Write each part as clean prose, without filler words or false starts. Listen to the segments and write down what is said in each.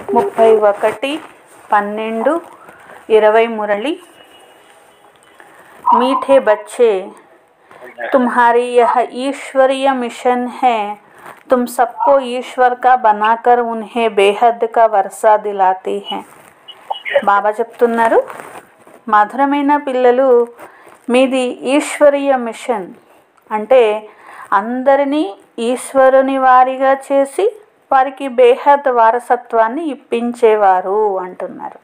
31:12-20 मुरली। मीठे बच्चे, तुम्हारी यह ईश्वरीय मिशन है। तुम सबको ईश्वर का बनाकर उन्हें बेहद का वर्षा दिलाती हैं। బాబా చెప్తున్నారు, మధురమైన పిల్లలు, మీది ఈశ్వరీయ మిషన్ అంటే అందరినీ ఈశ్వరుని వారిగా చేసి వారికి బేహద్ వారసత్వాన్ని ఇప్పించేవారు అంటున్నారు.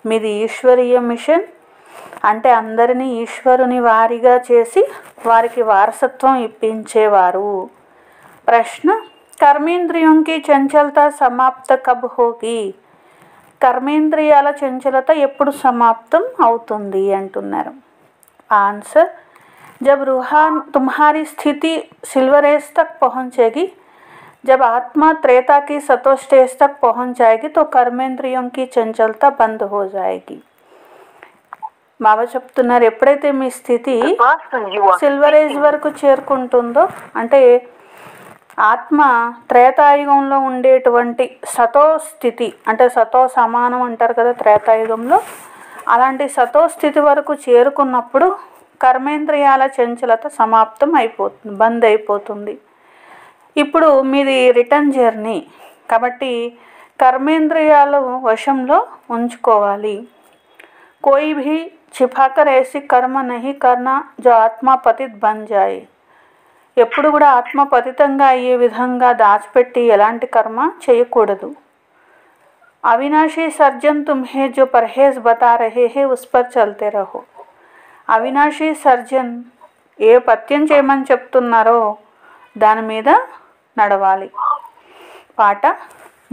మీది ఈశ్వరీయ మిషన్ అంటే అందరినీ ఈశ్వరుని వారిగా చేసి వారికి వారసత్వం ఇప్పించేవారు. ప్రశ్న, కర్మేంద్రియం కి చంచలత సమాప్త కబ్ హోగి? కర్మేంద్రియాల చంచలత ఎప్పుడు సమాప్తం అవుతుంది అంటున్నారు. ఆన్సర్, जब रूहान तुम्हारी स्थिति सिल्वर एज तक पहुँचेगी, जब आत्मा त्रेता की सतो स्टेज तक पहुँच जाएगी तो कर्मेंद्रियों की चंचलता बंद हो जाएगी. బాబా చెప్తున్నారు, ఎప్పుడైతే మీ స్థితి సిల్వర్ ఏజ్ వరకు చేరుకుంటుందో, అంటే ఆత్మ త్రేతాయుగంలో ఉండేటువంటి సతో స్థితి, అంటే సతో సమానం అంటారు కదా త్రేతాయుగంలో, అలాంటి సతో స్థితి వరకు చేరుకున్నప్పుడు కర్మేంద్రియాల చంచలత సమాప్తం అయిపోతుంది, బంద్ అయిపోతుంది. ఇప్పుడు మీది రిటర్న్ జర్నీ కాబట్టి కర్మేంద్రియాలు వశంలో ఉంచుకోవాలి. కోయి భీ छिपाकर ऐसी कर्म नहीं करना जो आत्मा पतित बन जाए. ఎప్పుడు కూడా ఆత్మ పతితంగా అయ్యే విధంగా దాచిపెట్టి ఎలాంటి కర్మ చేయకూడదు. అవినాశీ సర్జన్ తుమ్హే జో పర్హేజ్ బతా రహే హే ఉస్ పర్ చల్తే రహో. అవినాశీ సర్జన్ ఏ పత్యం చేయమని చెప్తున్నారో దాని మీద నడవాలి. పాట,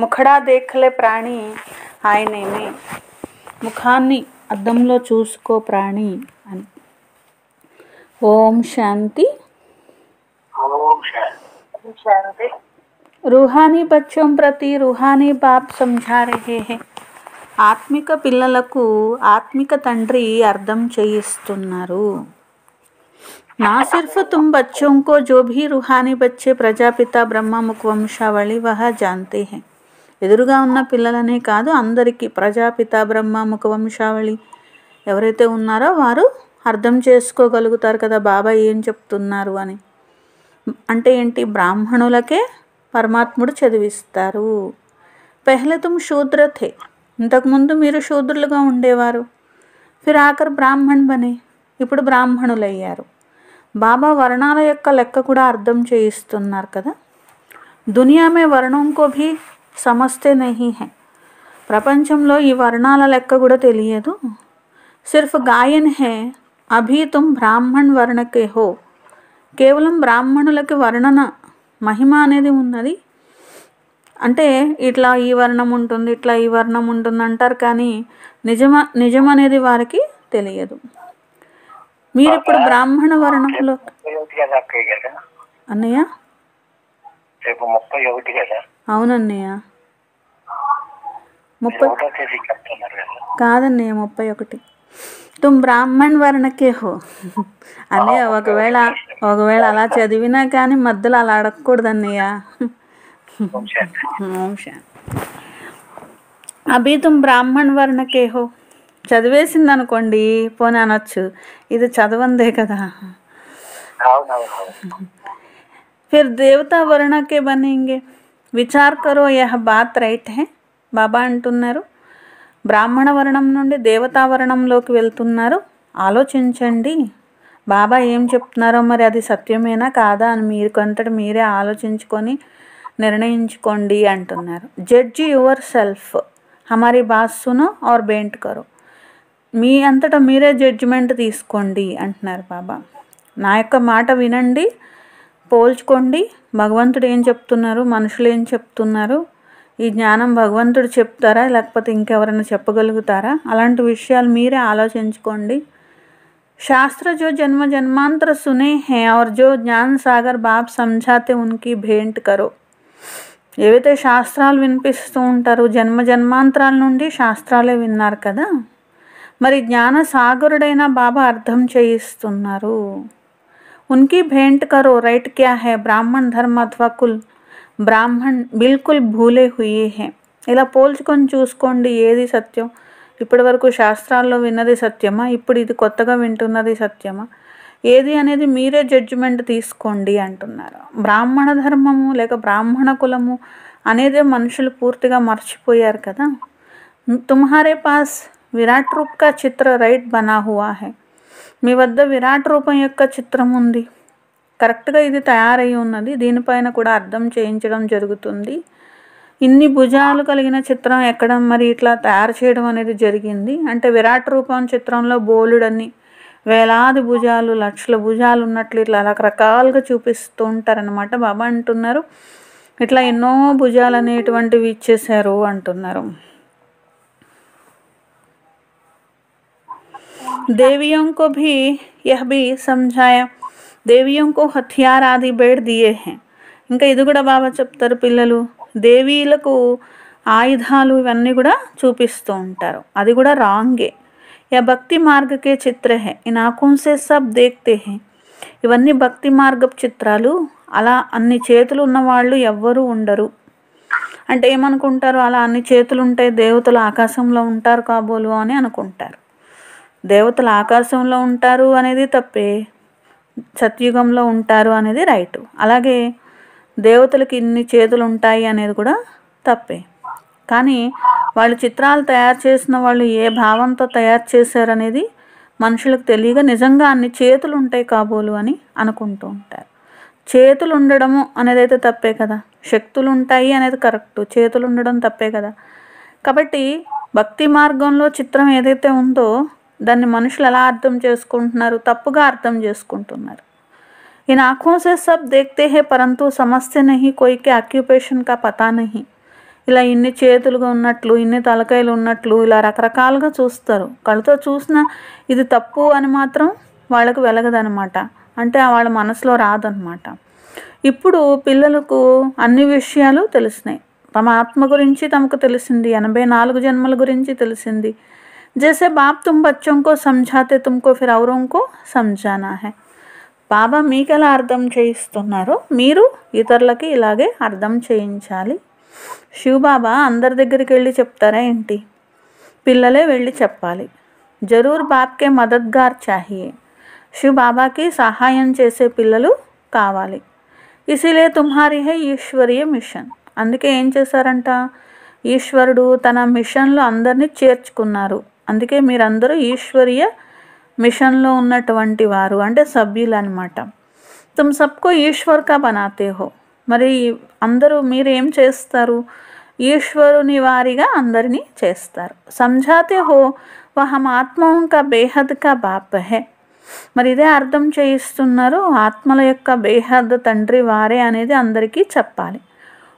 ముఖడా దేఖలే ప్రాణి ఆయనేమే. ముఖాన్ని అద్దంలో చూసుకో ప్రాణి అని. ఓం శాంతి. रूहानी बच्चों प्रति रूहानी बाप समझा रहे हैं. ఆత్మిక పిల్లలకు ఆత్మిక తండ్రి అర్థం చేయిస్తున్నారు. ना सिर्फ तुम बच्चों को जो भी रूहानी बच्चे प्रजापिता ब्रह्म मुख वंशावళి वह जानते हैं. ఎదురుగా ఉన్న పిల్లలనే కాదు, అందరికీ ప్రజాపిత బ్రహ్మ ముఖ వంశావళి ఎవరైతే ఉన్నారో వారు అర్థం చేసుకోగలుగుతారు కదా బాబా ఏం చెప్తున్నారు అని. అంటే ఏంటి? బ్రాహ్మణులకే పరమాత్ముడు చదివిస్తారు. పెహ్లే తుమ్ శూద్ర థే, ఇంతకుముందు మీరు శూద్రులుగా ఉండేవారు. ఫిర్ ఆకర్ బ్రాహ్మణ్ బనే, ఇప్పుడు బ్రాహ్మణులయ్యారు. బాబా వర్ణాల యొక్క లెక్క కూడా అర్థం చేయిస్తున్నారు కదా. దునియా మే వర్ణం కో భీ సమస్తే నహీ హై, ప్రపంచంలో ఈ వర్ణాల లెక్క కూడా తెలియదు. సిర్ఫ్ గాయన్ హే అభీ తుమ్ బ్రాహ్మణ్ వర్ణకే హో, కేవలం బ్రాహ్మణులకి వర్ణన మహిమ అనేది ఉన్నది. అంటే ఇట్లా ఈ వర్ణం ఉంటుంది, ఇట్లా ఈ వర్ణం ఉంటుంది అంటారు, కానీ నిజం అనేది వారికి తెలియదు. మీరు ఇప్పుడు బ్రాహ్మణ వర్ణంలో అన్నయ్య. అవునన్నయ్య, 30 కాదన్నయ్య 31. తుమ్ బ్రాహ్మణ్ వర్ణకే హో అన్నయ్య. ఒకవేళ అలా చదివినా కానీ మధ్యలో అలా అడగకూడదు అన్నయ్య. అభి తుమ్ బ్రాహ్మణ్ వర్ణకే హో చదివేసింది అనుకోండి, పోనీ అనొచ్చు, ఇది చదవందే కదా. ఫిర్ దేవతా వర్ణకే బనేంగే, విచార్ కరో యహ బాత్ రైట్ హే. బాబా అంటున్నారు, బ్రాహ్మణ వర్ణం నుండి దేవతా వర్ణంలోకి వెళ్తున్నారు, ఆలోచించండి. బాబా ఏం చెప్తున్నారో మరి అది సత్యమేనా కాదా అని మీకంతట మీరే ఆలోచించుకొని నిర్ణయించుకోండి అంటున్నారు. జడ్జి యువర్ సెల్ఫ్, హమారీ బాత్ సునో ఔర్ బేంట్ కరో. మీ అంతటా మీరే జడ్జిమెంట్ తీసుకోండి అంటున్నారు బాబా. నా యొక్క మాట వినండి, పోల్చుకోండి. భగవంతుడు ఏం చెప్తున్నారు, మనుషులు ఏం చెప్తున్నారు, ఈ జ్ఞానం భగవంతుడు చెప్తారా లేకపోతే ఇంకెవరైనా చెప్పగలుగుతారా, అలాంటి విషయాలు మీరే ఆలోచించుకోండి. शास्त्र जो जन्म जन्मांतर सुने हैं और जो ज्ञान सागर बाप समझाते उनकी भेंट करो. ఏవైతే శాస్త్రాలు వినిపిస్తూ ఉంటారో జన్మ జన్మాంతరాల నుండి శాస్త్రాలే విన్నారు కదా, మరి జ్ఞాన సాగరుడైన బాబా అర్థం చేయిస్తున్నారు. उनकी भेंट करो. राइट क्या है? ब्राह्मण धर्म अथवा कुल. ब्राह्मण बिल्कुल भूले हुए हैं. ఇలా పోల్చుకొని చూసుకోండి ఏది సత్యం. ఇప్పటి వరకు శాస్త్రాల్లో విన్నది సత్యమా, ఇప్పుడు ఇది కొత్తగా వింటున్నది సత్యమా, ఏది అనేది మీరే జడ్జిమెంట్ తీసుకోండి అంటున్నారు. బ్రాహ్మణ ధర్మము లేక బ్రాహ్మణ కులము అనేదే మనుషులు పూర్తిగా మర్చిపోయారు కదా. తుమ్హారే పాస్ విరాట్ రూప్ కా చిత్ర రైట్ బనా హువా హై, మీ వద్ద విరాట్ రూపం యొక్క చిత్రం ఉంది, కరెక్ట్గా ఇది తయారై ఉన్నది, దీనిపైన కూడా అర్థం చేయించడం జరుగుతుంది. ఇన్ని భుజాలు కలిగిన చిత్రం ఎక్కడ మరి ఇట్లా తయారు చేయడం అనేది జరిగింది అంటే విరాట్ రూపం చిత్రంలో బోలుడన్ని వేలాది భుజాలు, లక్షల భుజాలు ఉన్నట్లు ఇట్లా రకరకాలుగా చూపిస్తూ ఉంటారనమాట. బాబా అంటున్నారు ఇట్లా ఎన్నో భుజాలు అనేటువంటివి ఇచ్చేశారు అంటున్నారు. देवियों को भी यह भी समझाया, దేవియోं को हथियार आदि बैठ दिए हैं. ఇంకా ఇది కూడా బాబా చెప్తారు, పిల్లలు దేవీలకు ఆయుధాలు ఇవన్నీ కూడా చూపిస్తూ ఉంటారు, అది కూడా రాంగే. యా భక్తి మార్గకే చిత్ర హే, ఇన్ ఆంఖోं से सब देखते हैं. ఇవన్నీ భక్తి మార్గపు చిత్రాలు. అలా అన్ని చేతులు ఉన్నవాళ్ళు ఎవ్వరూ ఉండరు అంటే ఏమనుకుంటారు, అలా అన్ని చేతులు ఉంటే దేవతలు ఆకాశంలో ఉంటారు కాబోలు అని అనుకుంటారు. దేవతలు ఆకాశంలో ఉంటారు అనేది తప్పే, సత్యుగంలో ఉంటారు అనేది రైటు. అలాగే దేవతలకి ఇన్ని చేతులు ఉంటాయి అనేది కూడా తప్పే. కానీ వాళ్ళు చిత్రాలు తయారు చేసిన వాళ్ళు ఏ భావంతో తయారు చేశారనేది మనుషులకు తెలియక నిజంగా అన్ని చేతులు ఉంటాయి కాబోలు అని అనుకుంటూ ఉంటారు. చేతులు ఉండడము అనేది అయితే తప్పే కదా, శక్తులు ఉంటాయి అనేది కరెక్టు, చేతులు ఉండడం తప్పే కదా. కాబట్టి భక్తి మార్గంలో చిత్రం ఏదైతే ఉందో దాన్ని మనుషులు ఎలా అర్థం చేసుకుంటున్నారు, తప్పుగా అర్థం చేసుకుంటున్నారు. इन आँखों से सब देखते हैं परंतु समझते नहीं, कोई के ఆక్యుపేషన్ కా పతా నహీ. ఇలా ఇన్ని చేతులుగా ఉన్నట్లు, ఇన్ని తలకాయలు ఉన్నట్లు ఇలా రకరకాలుగా చూస్తారు. కళ్ళతో చూసిన ఇది తప్పు అని మాత్రం వాళ్ళకు వెలగదనమాట, అంటే వాళ్ళ మనసులో రాదనమాట. ఇప్పుడు పిల్లలకు అన్ని విషయాలు తెలిసినాయి, తమ ఆత్మ గురించి తమకు తెలిసింది, 84 జన్మల గురించి తెలిసింది. జైసే బాప్ తుమ్ బచ్చోं को समझाते तुमको फिर औरों को समझाना है. బాబా మీకు ఎలా అర్థం చేయిస్తున్నారో మీరు ఇతరులకి ఇలాగే అర్థం చేయించాలి. శివబాబా అందరి దగ్గరికి వెళ్ళి చెప్తారా ఏంటి, పిల్లలే వెళ్ళి చెప్పాలి. జరూర్ బాప్కే మదద్గార్ చాహియే, శివ బాబాకి సహాయం చేసే పిల్లలు కావాలి. ఇసిలే తుమ్హారీ హై ఈశ్వరీయ మిషన్, అందుకే ఏం చేశారంట, ఈశ్వరుడు తన మిషన్లో అందరినీ చేర్చుకున్నారు. అందుకే మీరందరూ ఈశ్వరీయ మిషన్లో ఉన్నటువంటి వారు అంటే సభ్యులు అనమాట. తుమ్ సబ్కో ఈశ్వర్ కా బనాతే హో, మరి అందరూ మీరు ఏం చేస్తారు, ఈశ్వరుని వారిగా అందరినీ చేస్తారు. సమझाते हो वह हम आत्माओं का बेहद का बाप है, మరి ఇదే అర్థం చేయిస్తున్నారు, ఆత్మల యొక్క బేహద్ తండ్రి వారే అనేది అందరికీ చెప్పాలి.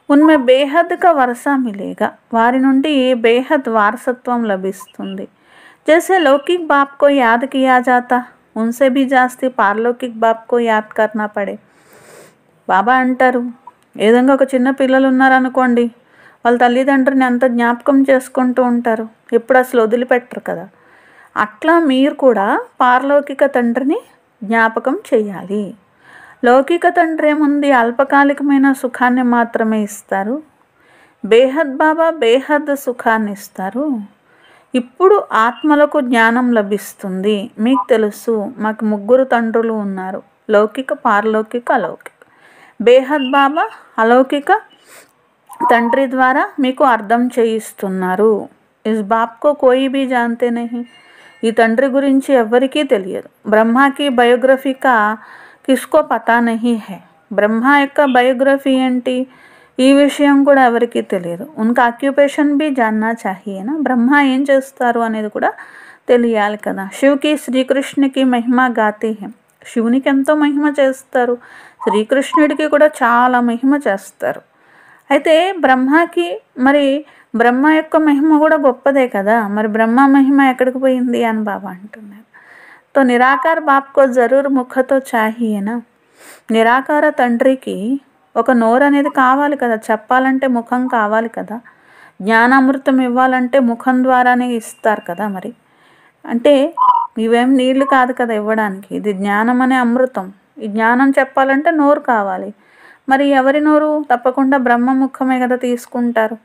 ఉన్మే బేహద్ కా వరసా మిలేగా, వారి నుండి బేహద్ వారసత్వం లభిస్తుంది. जैसे लौकिक बाप को याद किया जाता उनसे भी जास्ती पारलौकिक बाप को याद करना पड़े. బాబా అంటారు, ఏ విధంగా ఒక చిన్న పిల్లలు ఉన్నారనుకోండి, వాళ్ళ తల్లిదండ్రుని అంత జ్ఞాపకం చేసుకుంటూ ఉంటారు, ఎప్పుడు అసలు వదిలిపెట్టరు కదా. అట్లా మీరు కూడా పారలౌకిక తండ్రిని జ్ఞాపకం చేయాలి. లౌకిక తండ్రి ఏముంది, అల్పకాలికమైన సుఖాన్ని మాత్రమే ఇస్తారు. బేహద్ బాబా బేహద్ సుఖాన్ని ఇస్తారు. ఇప్పుడు ఆత్మలకు జ్ఞానం లభిస్తుంది. మీకు తెలుసు మాకు 3 తండ్రులు ఉన్నారు, లౌకిక, పారలౌకిక, అలౌకిక. బేహద్ బాబా అలౌకిక తండ్రి ద్వారా మీకు అర్థం చేయిస్తున్నారు. ఇస్ బాప్కో కోయి భీ జాన్తే నహీ, ఈ తండ్రి గురించి ఎవ్వరికీ తెలియదు. బ్రహ్మాకి బయోగ్రఫీ కా కిస్కో పతా నహీ హై, బ్రహ్మ యొక్క బయోగ్రఫీ ఏంటి ఈ విషయం కూడా ఎవరికీ తెలియదు. ఉన్కా ఆక్యుపేషన్ బి జాన్నా చాహియేనా, బ్రహ్మ ఏం చేస్తారు అనేది కూడా తెలియాలి కదా. శివుకి శ్రీకృష్ణుకి మహిమ గాతే హే, శివునికి ఎంతో మహిమ చేస్తారు, శ్రీకృష్ణుడికి కూడా చాలా మహిమ చేస్తారు. అయితే బ్రహ్మకి మరి బ్రహ్మ యొక్క మహిమ కూడా గొప్పదే కదా, మరి బ్రహ్మ మహిమ ఎక్కడికి పోయింది అని బాబా అంటున్నారు. తో నిరాకార బాప్కో జరూర్ ముఖతో చాహియేనా, నిరాకార తండ్రికి ఒక నోరు అనేది కావాలి కదా, చెప్పాలంటే ముఖం కావాలి కదా, జ్ఞానామృతం ఇవ్వాలంటే ముఖం ద్వారానే ఇస్తారు కదా. మరి అంటే ఇవేం నీళ్లు కాదు కదా ఇవ్వడానికి, ఇది జ్ఞానం అనే అమృతం. ఈ జ్ఞానం చెప్పాలంటే నోరు కావాలి. మరి ఎవరి నోరు, తప్పకుండా బ్రహ్మ ముఖమే కదా తీసుకుంటారు.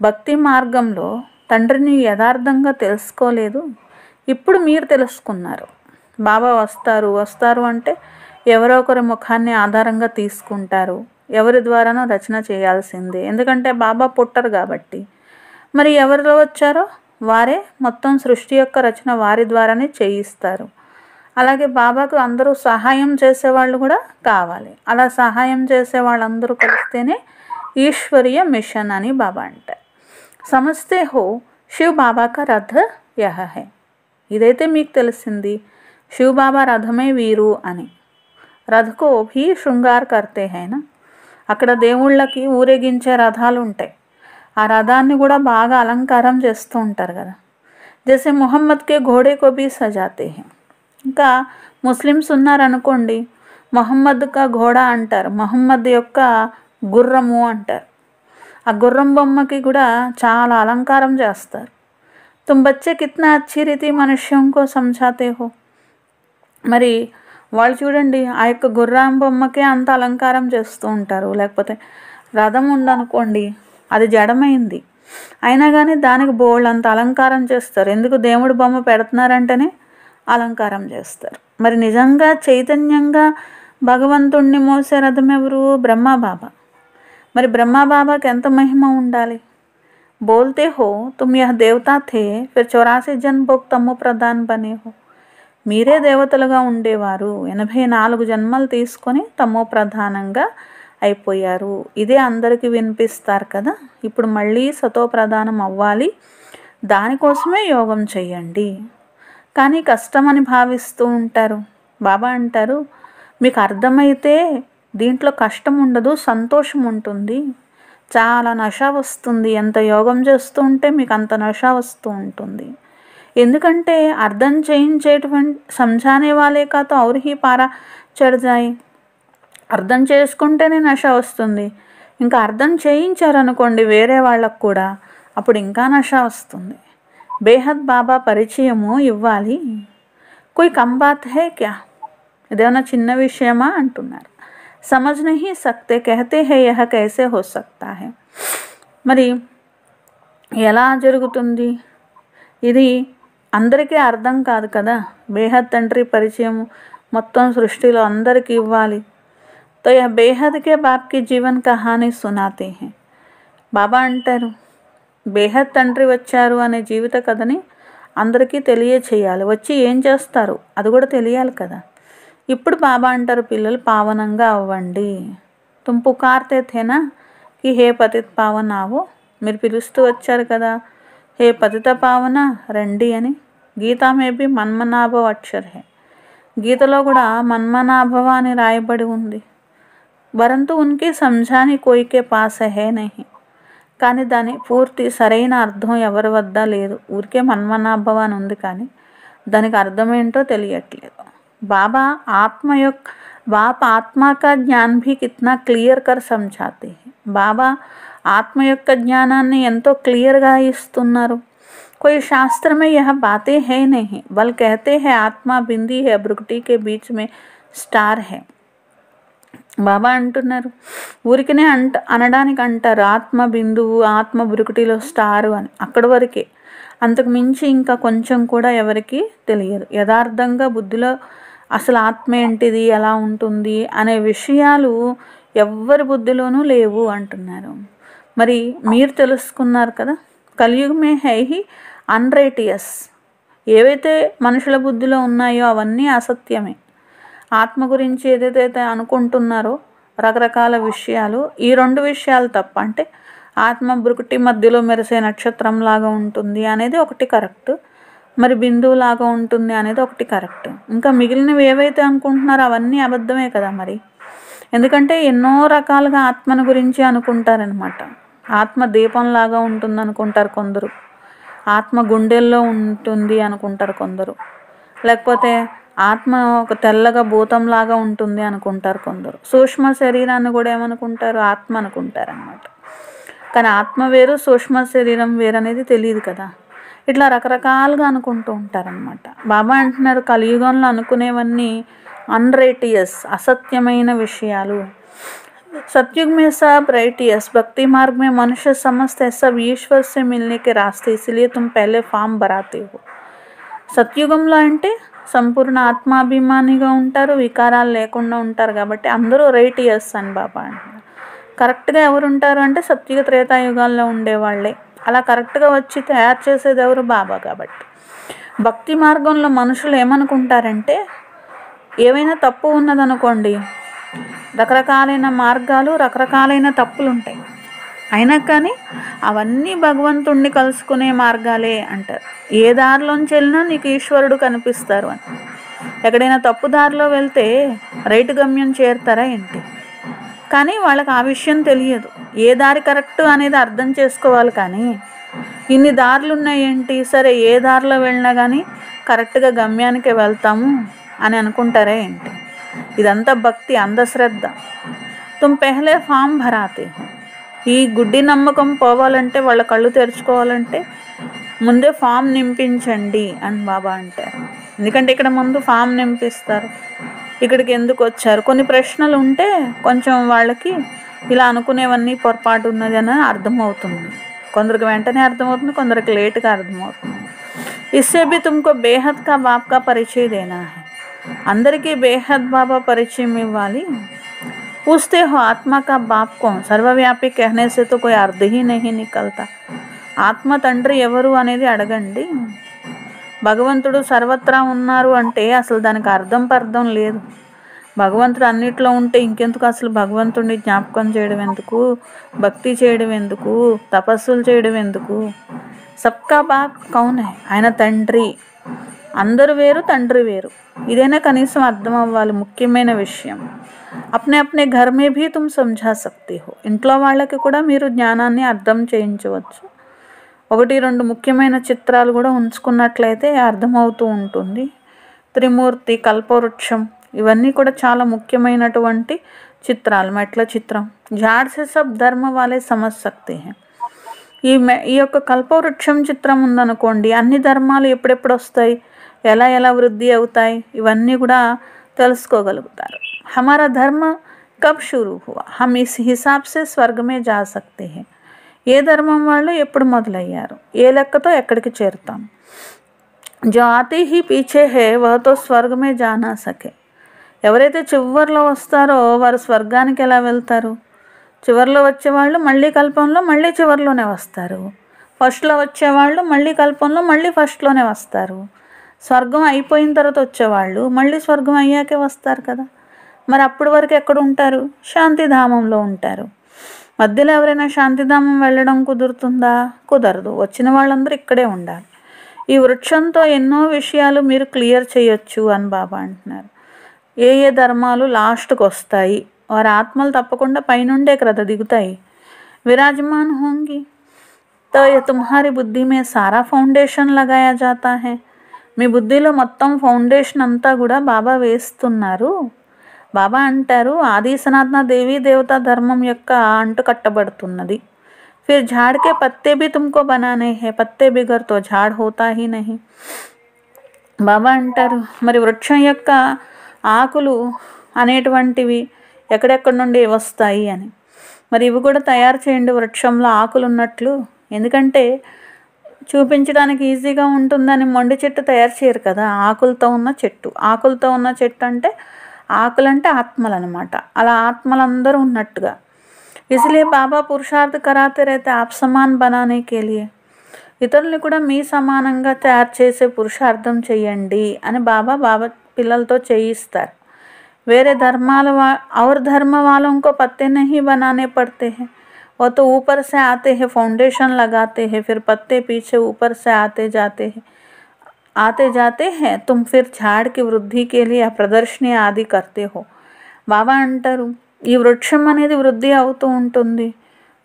భక్తి మార్గంలో తండ్రిని యథార్థంగా తెలుసుకోలేదు. ఇప్పుడు మీరు తెలుసుకున్నారు. బాబా వస్తారు అంటే ఎవరో ఒకరి ముఖాన్ని ఆధారంగా తీసుకుంటారు. ఎవరి ద్వారానో రచన చేయాల్సిందే, ఎందుకంటే బాబా పుట్టరు కాబట్టి. మరి ఎవరిలో వచ్చారో వారే మొత్తం సృష్టి యొక్క రచన వారి ద్వారానే చేయిస్తారు. అలాగే బాబాకు అందరూ సహాయం చేసేవాళ్ళు కూడా కావాలి. అలా సహాయం చేసే వాళ్ళందరూ కలిస్తేనే ఈశ్వరీయ మిషన్ అని బాబా అంటారు. సమస్తే హో శివ్ బాబా కా రథ యహ హై. ఇదైతే మీకు తెలిసింది, శివ్ బాబా రథమే వీరు అని. రథకో భీ శృంగార్ కర్తే హైనా. అక్కడ దేవుళ్ళకి ఊరేగించే రథాలు ఉంటాయి. ఆ రథాన్ని కూడా బాగా అలంకారం చేస్తూ ఉంటారు కదా. జైసే మొహమ్మద్కే ఘోడేకో భీ సజాతే హై. ఇంకా ముస్లిమ్స్ ఉన్నారనుకోండి, మొహమ్మద్ కా ఘోడా అంటారు, మొహమ్మద్ యొక్క గుర్రము అంటారు. ఆ గుర్రం బొమ్మకి కూడా చాలా అలంకారం చేస్తారు. తుమ్ బచ్చే కిత్నా అచ్చి రీతి మనుష్యంకో సమझाते हो. మరి వాళ్ళు చూడండి, ఆ యొక్క గుర్రం బొమ్మకే అంత అలంకారం చేస్తూ ఉంటారు. లేకపోతే రథం ఉందనుకోండి, అది జడమైంది, అయినా కానీ దానికి బోల్డ్ అంత అలంకారం చేస్తారు. ఎందుకు? దేవుడి బొమ్మ పెడుతున్నారంటేనే అలంకారం చేస్తారు. మరి నిజంగా చైతన్యంగా భగవంతుణ్ణి మోసే రథం ఎవరు? బ్రహ్మబాబా. మరి బ్రహ్మబాబాకి ఎంత మహిమ ఉండాలి. బోల్తే హో తుమ్ యహ్ దేవతా థే ఫిర్ 84 జన్మ భోగ్ తమో ప్రధాన్ బనే హో. మీరే దేవతలుగా ఉండేవారు, 84 జన్మలు తీసుకొని తమో ప్రధానంగా అయిపోయారు. ఇదే అందరికీ వినిపిస్తారు కదా. ఇప్పుడు మళ్ళీ సతో ప్రధానం అవ్వాలి, దానికోసమే యోగం చెయ్యండి. కానీ కష్టమని భావిస్తూ ఉంటారు. బాబా అంటారు, మీకు అర్థమైతే దీంట్లో కష్టం ఉండదు, సంతోషం ఉంటుంది. చాలా నష వస్తుంది. ఎంత యోగం చేస్తూ ఉంటే మీకు అంత నష వస్తూ ఉంటుంది. ఎందుకంటే అర్థం చేయించేటువంటి సమझाने वाले का तो और ही पारा चढ़ जाए. అర్థం చేసుకుంటేనే నష వస్తుంది. ఇంకా అర్థం చేయించారనుకోండి వేరే వాళ్ళకు కూడా, అప్పుడు ఇంకా నష వస్తుంది. బేహద్ బాబా పరిచయము ఇవ్వాలి. కోయి కమ్ బాత్ హై క్యా? ఇదేమన్నా చిన్న విషయమా అంటున్నారు. సమజ్ నహీ సక్తే కహతే హై యహ కైసే హో సక్తా హై. మరి ఎలా జరుగుతుంది? ఇది అందరికీ అర్థం కాదు కదా. బేహద్ తండ్రి పరిచయం మొత్తం సృష్టిలో అందరికీ ఇవ్వాలి. తో యహ బేహద్ కే బాప్ కి జీవన్ కహానీ సునాతే హై. బాబా అంటారు, బేహద్ తండ్రి వచ్చారు అనే జీవిత కథని అందరికీ తెలియచేయాలి. వచ్చి ఏం చేస్తారు అది కూడా తెలియాలి కదా. ఇప్పుడు బాబా అంటారు, పిల్లలు పావనంగా అవ్వండి. తుమ్ పుకార్తే థేనా కి హే పతిత పావన ఆవో. మీరు పిలుస్తూ వచ్చారు కదా, హే పతిత పావన రండి అని. గీతా మే బి మన్మనాభవ అక్షర్ హే. గీతలో కూడా మన్మనాభవ అని రాయబడి ఉంది. వరంతు ఉన్కి సమझाने कोई के पास है नहीं. కానీ దాని పూర్తి సరైన అర్థం ఎవరి వద్ద లేదు. ఊరికే మన్మనాభవ అని ఉంది, కానీ దానికి అర్థం ఏంటో తెలియట్లేదు. బాబా ఆత్మ కా జ్ఞాన్ భీ కిత్నా క్లియర్ కర్ సమझाते हैं. బాబా ఆత్మ యొక్క జ్ఞానాన్ని ఎంతో క్లియర్గా ఇస్తున్నారు. कोई शास्त्र में यह बातें है नहीं, बल कहते हैं आत्मा बिंदी है, भ्रुकुटी के बीच में स्टार है. బాబా అంటున్నారు, ఊరికనే అనడానికి అంటారు ఆత్మ బిందువు, ఆత్మ భ్రుకుటిలో స్టారు అని. అక్కడి వరకే, అంతకు మించి ఇంకా కొంచెం కూడా ఎవరికి తెలియదు. యథార్థంగా బుద్ధిలో అసలు ఆత్మ ఏంటిది, ఎలా ఉంటుంది అనే విషయాలు ఎవ్వరి బుద్ధిలోనూ లేవు అంటున్నారు. మరి మీరు తెలుసుకున్నారు కదా. కలియుగమే హై హి అన్రైటియస్. ఏవైతే మనుషుల బుద్ధిలో ఉన్నాయో అవన్నీ అసత్యమే. ఆత్మ గురించి ఏదైతే అనుకుంటున్నారో రకరకాల విషయాలు, ఈ 2 విషయాలు తప్ప. అంటే ఆత్మ భ్రుకుటి మధ్యలో మెరిసే నక్షత్రంలాగా ఉంటుంది అనేది ఒకటి కరెక్ట్, మరి బిందువులాగా ఉంటుంది అనేది ఒకటి కరెక్ట్. ఇంకా మిగిలినవి ఏవైతే అనుకుంటున్నారో అవన్నీ అబద్ధమే కదా మరి. ఎందుకంటే ఎన్నో రకాలుగా ఆత్మను గురించి అనుకుంటారనమాట. ఆత్మ దీపంలాగా ఉంటుంది అనుకుంటారు కొందరు, ఆత్మ గుండెల్లో ఉంటుంది అనుకుంటారు కొందరు, లేకపోతే ఆత్మ ఒక తెల్లగా భూతంలాగా ఉంటుంది అనుకుంటారు కొందరు. సూక్ష్మ శరీరాన్ని కూడా ఏమనుకుంటారు? ఆత్మ అనుకుంటారు అన్నమాట. కానీ ఆత్మ వేరు, సూక్ష్మ శరీరం వేరు అనేది తెలియదు కదా. ఇట్లా రకరకాలుగా అనుకుంటూ ఉంటారనమాట. బాబా అంటున్నారు, కలియుగంలో అనుకునేవన్నీ అన్రైటియస్, అసత్యమైన విషయాలు. सतयुग में सब राइटियस, भक्ति मार्ग में मनुष्य समझते सब ईश्वर से मिलने के रास्ते, इसलिए तुम पहले ఫామ్ భరాతే हो. సత్యుగంలో అంటే సంపూర్ణ ఆత్మాభిమానిగా ఉంటారు, వికారాలు లేకుండా ఉంటారు కాబట్టి అందరూ రైటియస్ అని బాబా అంటున్నారు. కరెక్ట్గా ఎవరు ఉంటారు అంటే సత్యుగ త్రేతాయుగాల్లో ఉండేవాళ్ళే. అలా కరెక్ట్గా వచ్చి తయారు చేసేది ఎవరు? బాబా. కాబట్టి భక్తి మార్గంలో మనుషులు ఏమనుకుంటారంటే ఏవైనా తప్పు ఉన్నదనుకోండి, రకరకాలైన మార్గాలు, రకరకాలైన తప్పులు ఉంటాయి, అయినా కానీ అవన్నీ భగవంతుణ్ణి కలుసుకునే మార్గాలే అంటారు. ఏ దారిలోంచి వెళ్ళినా నీకు ఈశ్వరుడు కనిపిస్తారు అని. ఎక్కడైనా తప్పు దారిలో వెళ్తే రైట్ గమ్యం చేరుతారా ఏంటి? కానీ వాళ్ళకి ఆ విషయం తెలియదు. ఏ దారి కరెక్ట్ అనేది అర్థం చేసుకోవాలి. కానీ ఇన్ని దారులు ఉన్నాయేంటి, సరే ఏ దారిలో వెళ్ళినా కానీ కరెక్ట్గా గమ్యానికి వెళ్తాము అని అనుకుంటారా ఏంటి? ఇదంతా భక్తి, అంధశ్రద్ధ. తుమ్ పెహలే ఫామ్ భరాతే హో. ఈ గుడ్డి నమ్మకం పోవాలంటే, వాళ్ళ కళ్ళు తెరుచుకోవాలంటే ముందే ఫామ్ నింపించండి అని బాబా అంటారు. ఎందుకంటే ఇక్కడ ముందు ఫామ్ నింపిస్తారు. ఇక్కడికి ఎందుకు వచ్చారు, కొన్ని ప్రశ్నలు ఉంటే కొంచెం వాళ్ళకి ఇలా అనుకునేవన్నీ పొరపాటు ఉన్నది అని అర్థమవుతుంది. కొందరికి వెంటనే అర్థమవుతుంది, కొందరికి లేట్గా అర్థమవుతుంది. ఇస్సే భీ తుమ్కో బేహద్ కా బాప్ కా పరిచయ దేనా హై. అందరికీ బేహద్ బాబా పరిచయం ఇవ్వాలి. పూछते हो आत्मा का बाप कौन, सर्वव्यापी कहने से तो कोई अर्थ ही नहीं निकलता. ఆత్మ తండ్రి ఎవరు అనేది అడగండి. భగవంతుడు సర్వత్రా ఉన్నారు అంటే అసలు దానికి అర్థం లేదు. భగవంతుడు అన్నిట్లో ఉంటే ఇంకెందుకు అసలు భగవంతుడిని జ్ఞాపకం చేయడం ఎందుకు, భక్తి చేయడం ఎందుకు, తపస్సులు చేయడం ఎందుకు? సబ్కా బాప్ కౌన్ హై, ఆయన తండ్రి. అందరూ వేరు, తండ్రి వేరు. ఇదైనా కనీసం అర్థం అవ్వాలి, ముఖ్యమైన విషయం. అప్నే అప్నే ఘర్ మే భీ తుమ్ సమఝా సక్తే హో. ఇంట్లో వాళ్ళకి కూడా మీరు జ్ఞానాన్ని అర్థం చేయించవచ్చు. 1-2 ముఖ్యమైన చిత్రాలు కూడా ఉంచుకున్నట్లయితే అర్థమవుతూ ఉంటుంది. త్రిమూర్తి, కల్పవృక్షం, ఇవన్నీ కూడా చాలా ముఖ్యమైనటువంటి చిత్రాలు. మెట్ల చిత్రం, జాడ్ సే సబ్ ధర్మ వాలే సమజ్ సక్తే హై. ఈ యొక్క కల్పవృక్షం చిత్రం ఉందనుకోండి, అన్ని ధర్మాలు ఎప్పుడెప్పుడు వస్తాయి, ఎలా వృద్ధి అవుతాయి, ఇవన్నీ కూడా తెలుసుకోగలుగుతారు. హమారా ధర్మ కబ్ షురూ హువా, హమ్ ఇస్ హిసాబ్ సే స్వర్గ మే జా సక్తే హై. ఏ ధర్మం వాళ్ళు ఎప్పుడు మొదలయ్యారు, ఏ లెక్కతో ఎక్కడికి చేరుతాం. జో ఆతే హీ పీछे है वह तो स्वर्ग में जा ना सके. ఎవరైతే చివర్లో వస్తారో వారు స్వర్గానికి ఎలా వెళ్తారు? చివర్లో వచ్చేవాళ్ళు మళ్ళీ కల్పంలో మళ్ళీ చివర్లోనే వస్తారు. ఫస్ట్లో వచ్చేవాళ్ళు మళ్ళీ కల్పంలో మళ్ళీ ఫస్ట్లోనే వస్తారు. స్వర్గం అయిపోయిన తర్వాత వచ్చేవాళ్ళు మళ్ళీ స్వర్గం అయ్యాకే వస్తారు కదా. మరి అప్పటి వరకు ఎక్కడ ఉంటారు? శాంతిధామంలో ఉంటారు. మధ్యలో ఎవరైనా శాంతిధామం వెళ్ళడం కుదురుతుందా? కుదరదు. వచ్చిన వాళ్ళందరూ ఇక్కడే ఉండాలి. ఈ వృక్షంతో ఎన్నో విషయాలు మీరు క్లియర్ చేయొచ్చు అని బాబా అంటున్నారు. ఏ ధర్మాలు లాస్ట్కి వస్తాయి, వారి ఆత్మలు తప్పకుండా పైనుండే కదా దిగుతాయి. విరాజమాన్ హోంగి తో తుమ్హారి బుద్ధి మే సారా ఫౌండేషన్ లగాయా జాతా హై. మీ బుద్ధిలో మొత్తం ఫౌండేషన్ అంతా కూడా బాబా వేస్తున్నారు. బాబా అంటారు ఆది సనాతన దేవీ దేవతా ధర్మం యొక్క అంటు కట్టబడుతున్నది. ఫిర్ झाड़ के पत्ते भी तुमको बनाने हैं, पत्ते बिगर तो झाड़ होता ही नहीं. బాబా అంటారు మరి వృక్షం యొక్క ఆకులు అనేటువంటివి ఎక్కడెక్కడి నుండి వస్తాయి అని. మరి ఇవి కూడా తయారు చేయండి వృక్షంలో ఆకులు ఉన్నట్లు. ఎందుకంటే చూపించడానికి ఈజీగా ఉంటుందని మొండి చెట్టు తయారు చేయరు కదా, ఆకులతో ఉన్న చెట్టు. ఆకులతో ఉన్న చెట్టు అంటే ఆకులంటే ఆత్మలు అనమాట. అలా ఆత్మలందరూ ఉన్నట్టుగా. इसलिए బాబా పురుషార్థ कराते रहते आप समान बनाने के लिए. ఇతరుల్ని కూడా మీ సమానంగా తయారు చేసే పురుషార్థం చెయ్యండి అని బాబా పిల్లలతో చేయిస్తారు. వేరే ధర్మాల और धर्म वालों को पत्ते नहीं बनाने पड़ते हैं, वो तो ऊपर से आते हैं, फाउंडेशन लगाते हैं, फिर पत्ते पीछे ऊपर से आते जाते हैं. तुम फिर झाड़ की वृद्धि के लिए प्रदर्शनी आदि करते हो. బాబా అంటారు ఈ వృక్షం అనేది వృద్ధి అవుతూ ఉంటుంది.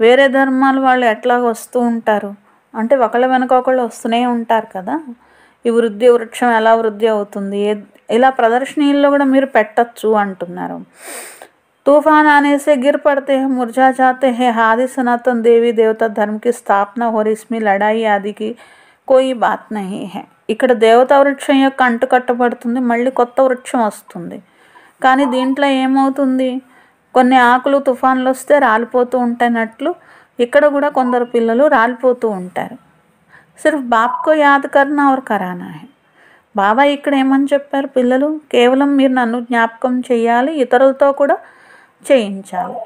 వేరే ధర్మాల వాళ్ళు ఎట్లా వస్తూ ఉంటారు అంటే ఒకళ్ళ వెనక ఒకళ్ళు వస్తూనే ఉంటారు కదా. ఈ వృక్షం ఎలా వృద్ధి అవుతుంది, ఇలా ప్రదర్శనీల్లో కూడా మీరు పెట్టచ్చు అంటున్నారు. తూఫాన్ आने से गिर पड़ते हैं, मुरझा जाते हैं. आदि सनातन देवी देवता धर्म की स्थापना और इसमें लड़ाई आदि की कोई बात नहीं है. ఇక్కడ దేవతా వృక్షం యొక్క అంటు కట్టబడుతుంది, మళ్ళీ కొత్త వృక్షం వస్తుంది. కానీ దీంట్లో ఏమవుతుంది, కొన్ని ఆకులు తుఫాన్లు వస్తే రాలిపోతూ ఉంటాయినట్లు ఇక్కడ కూడా కొందరు పిల్లలు రాలిపోతూ ఉంటారు. సిర్ఫ్ బాప్కో యాద్ కర్నా ఔర్ కరానా హై. బాబా ఇక్కడ ఏమని చెప్పారు, పిల్లలు కేవలం మీరు నన్ను జ్ఞాపకం చేయాలి, ఇతరులతో కూడా చేయించాలి.